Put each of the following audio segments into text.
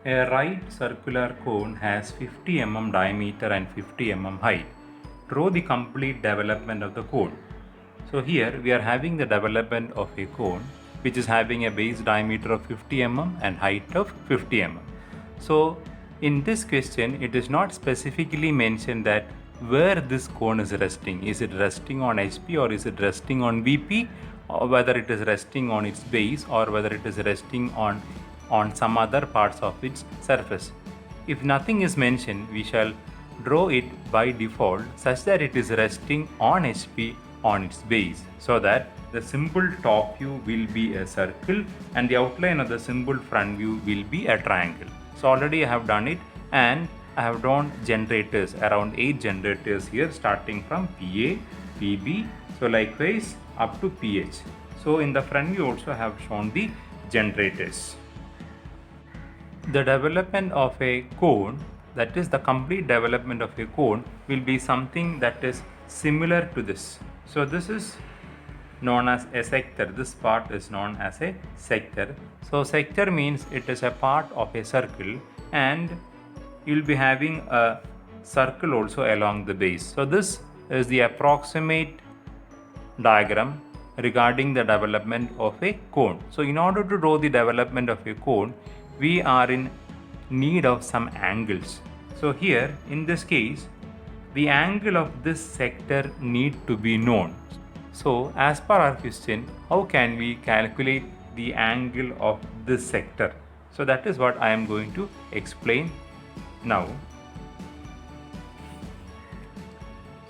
A right circular cone has 50 mm diameter and 50 mm height. Draw the complete development of the cone. So here we are having the development of a cone which is having a base diameter of 50 mm and height of 50 mm. So in this question it is not specifically mentioned that where this cone is resting. Is it resting on HP or is it resting on VP, or whether it is resting on its base or whether it is resting on some other parts of its surface. If nothing is mentioned, we shall draw it by default such that it is resting on HP on its base, so that the simple top view will be a circle and the outline of the simple front view will be a triangle. So already I have done it, and I have drawn generators, around 8 generators here, starting from PA, PB, so likewise up to PH. So in the front view also I have shown the generators. The development of a cone, that is the complete development of a cone, will be something that is similar to this. So this is known as a sector. This part is known as a sector. So sector means it is a part of a circle, and you will be having a circle also along the base. So this is the approximate diagram regarding the development of a cone. So in order to draw the development of a cone, we are in need of some angles. So here in this case, the angle of this sector need to be known. So as per our question, how can we calculate the angle of this sector? So that is what I am going to explain now.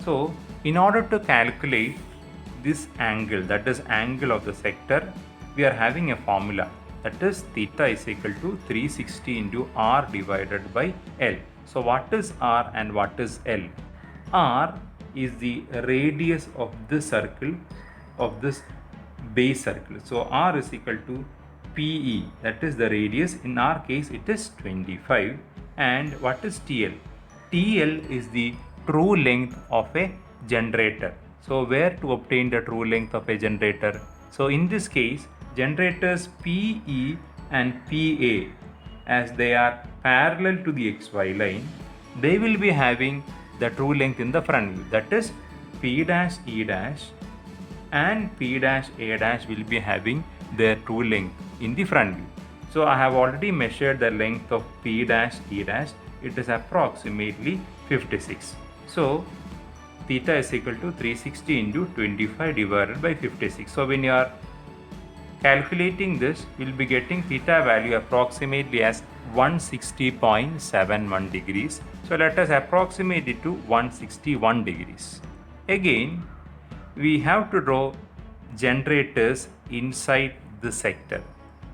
So in order to calculate this angle, that is angle of the sector, we are having a formula, that is theta is equal to 360 into r divided by L. So what is r and what is L? R is the radius of this circle, of this base circle. So r is equal to PE, that is the radius. In our case it is 25. And what is TL? TL is the true length of a generator. So where to obtain the true length of a generator? So in this case, generators PE and PA, as they are parallel to the XY line, they will be having the true length in the front view, that is P dash E dash and P dash A dash will be having their true length in the front view. So I have already measured the length of P dash E dash. It is approximately 56. So theta is equal to 360 into 25 divided by 56. So when you are calculating this, you will be getting theta value approximately as 160.71 degrees. So let us approximate it to 161 degrees. Again, we have to draw generators inside the sector.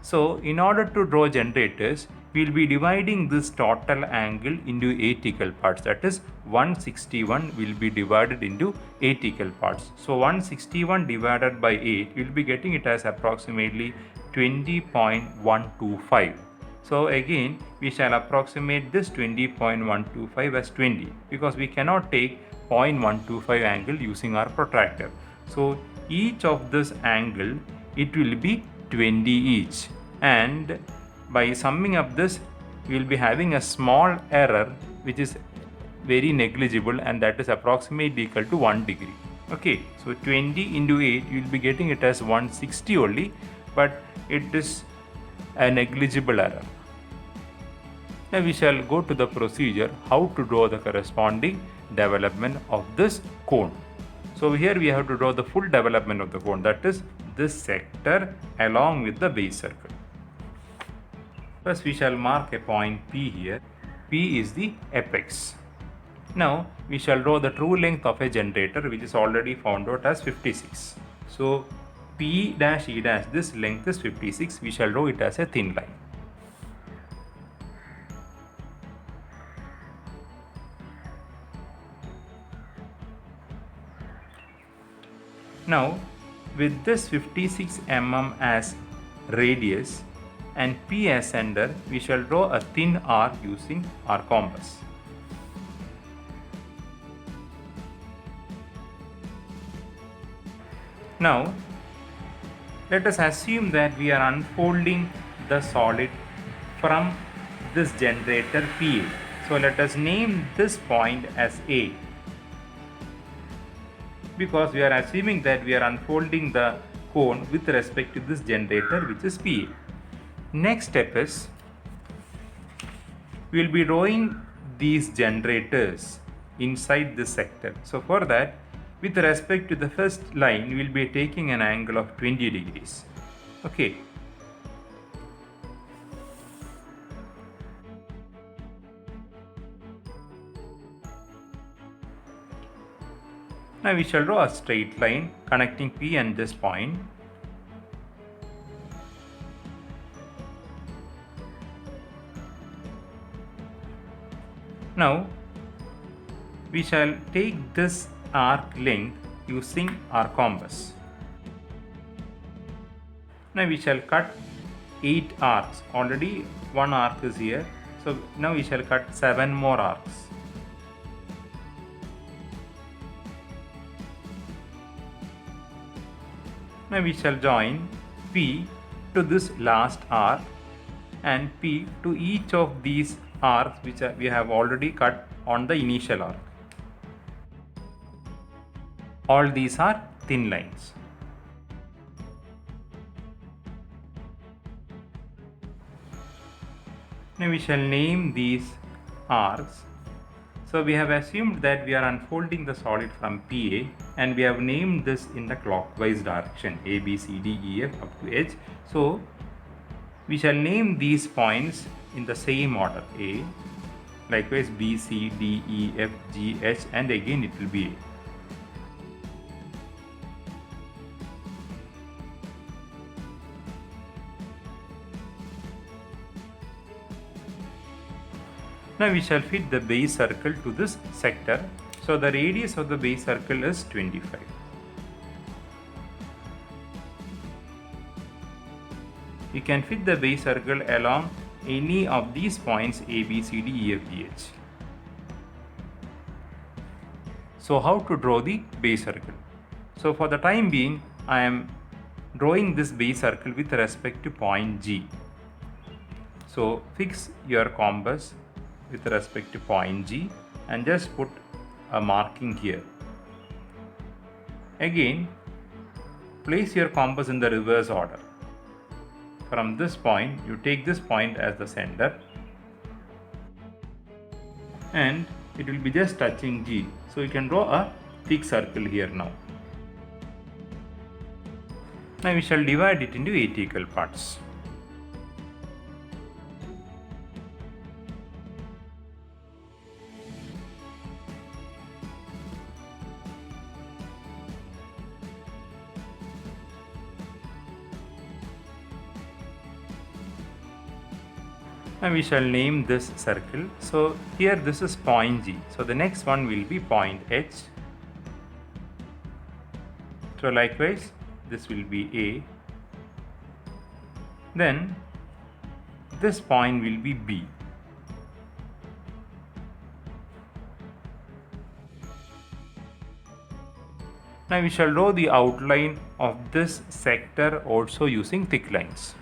So in order to draw generators, we will be dividing this total angle into 8 equal parts, that is 161 will be divided into 8 equal parts. So 161 divided by 8, you will be getting it as approximately 20.125. So again, we shall approximate this 20.125 as 20, because we cannot take 0.125 angle using our protractor. So each of this angle, it will be 20 each, and by summing up this, we will be having a small error which is very negligible, and that is approximately equal to 1 degree. Okay, so 20 into 8, you will be getting it as 160 only, but it is a negligible error. Now we shall go to the procedure how to draw the corresponding development of this cone. So here we have to draw the full development of the cone, that is this sector along with the base circle. First we shall mark a point P here. P is the apex. Now we shall draw the true length of a generator, which is already found out as 56. So P dash E dash, this length is 56. We shall draw it as a thin line. Now with this 56 mm as radius and P as center, we shall draw a thin arc using our compass. Now let us assume that we are unfolding the solid from this generator PA. So let us name this point as A, because we are assuming that we are unfolding the cone with respect to this generator, which is PA. Next step is we will be drawing these generators inside this sector. So for that, with respect to the first line, we will be taking an angle of 20 degrees. Okay. Now we shall draw a straight line connecting P and this point. Now we shall take this arc length using our compass. Now we shall cut 8 arcs. Already one arc is here. So now we shall cut 7 more arcs. Now we shall join P to this last arc and P to each of these arcs which we have already cut on the initial arc. All these are thin lines. Now we shall name these arcs. So we have assumed that we are unfolding the solid from PA and we have named this in the clockwise direction, A, B, C, D, E, F up to H. So we shall name these points in the same order, A, likewise B, C, D, E, F, G, H, and again it will be A. Now we shall fit the base circle to this sector. So the radius of the base circle is 25. We can fit the base circle along any of these points A, B, C, D, E, F, G, H. So how to draw the base circle? So for the time being, I am drawing this base circle with respect to point G. So fix your compass with respect to point G and just put a marking here. Again, place your compass in the reverse order. From this point, you take this point as the center and it will be just touching G. So you can draw a thick circle here now. Now we shall divide it into 8 equal parts. Now we shall name this circle. So here this is point G. So the next one will be point H. So likewise this will be A. Then this point will be B. Now we shall draw the outline of this sector also using thick lines.